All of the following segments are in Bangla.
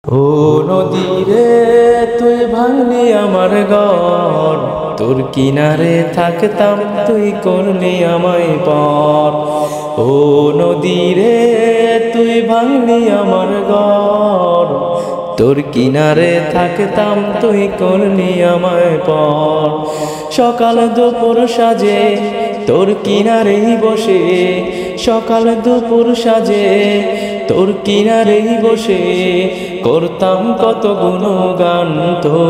ও নদী রে তুই ভাঙলি আমার ঘর, তোর কিনারে থাকতাম তুই করলি আমায় পর। ও নদী রে তুই ভাঙলি আমার ঘর, তোর কিনারে থাকতাম তুই করলি আমায় পর। সকাল দুপুর সাজে তোর কিনারেই বসে, সকাল দুপুর সাজে তোর কিনারেই বসে করতাম কত গুণগান তো।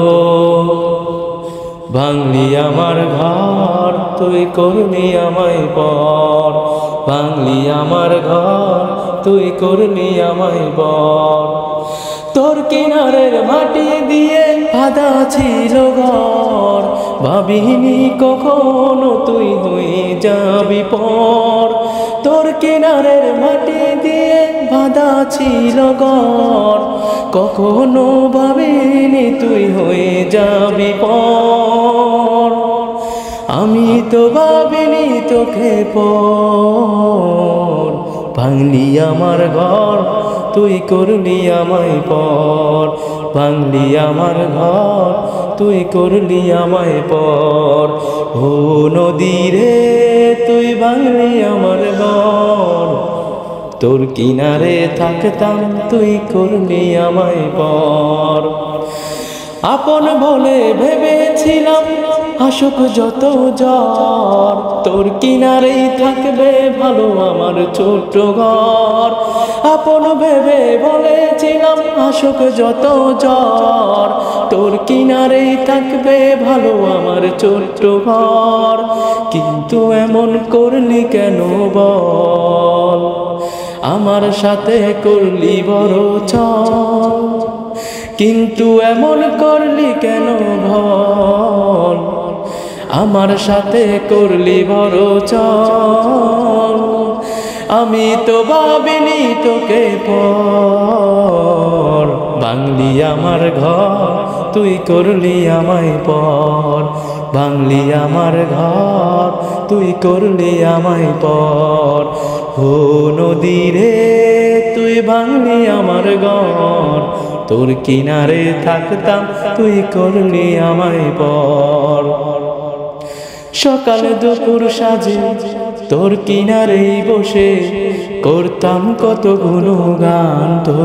ভাঙলি আমার ঘর তুই করলি আমায় পর, ভাঙলি আমার ঘর তুই করলি আমায় পর। তোর কিনারের মাটি দিয়ে বাঁধা ছিল ঘর, ভাবিনি কখনো তুই হয়ে যাবি পর। তোর কিনারের মাটি দিয়ে বাঁধা ছিল ঘর, কখনো ভাবিনি তুই হয়ে যাবি পর। আমি তো ভাবিনি তোকে পর, ভাঙলি আমার ঘর তুই করলি আমায় পর, ভাঙলি আমার ঘর তুই করলি আমায় পর। ও নদী রে তুই ভাঙলি আমার ঘর, তোর কিনারে থাকতাম তুই করলি আমায় পর। আপন বলে ভেবেছিলাম আসুক যত ঝড়, তোর কিনারেই থাকবে ভালো আমার ছোট্ট ঘর। আপন ভেবে বলেছিলাম আসুক যত ঝড়, তোর কিনারেই থাকবে ভালো আমার ছোট্ট ঘর। কিন্তু এমন করলি কেন বল, আমার সাথে করলি বড় ছল। কিন্তু এমন করলি কেন বল, আমার সাথে করলি বড় ছল। আমি তো ভাবিনি তোকে পর, ভাঙলি আমার ঘর তুই করলি আমায় পর, ভাঙলি আমার ঘর তুই করলি আমায় পর। ও নদী রে তুই ভাঙলি আমার ঘর, তোর কিনারে থাকতাম তুই করলি আমায় পর। সকাল দুপুর সাজে তোর কিনারেই বসে করতাম কত গুণগান তো।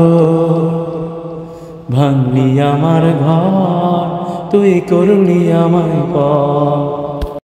ভাঙলি আমার ঘর তুই করলি আমায় পর।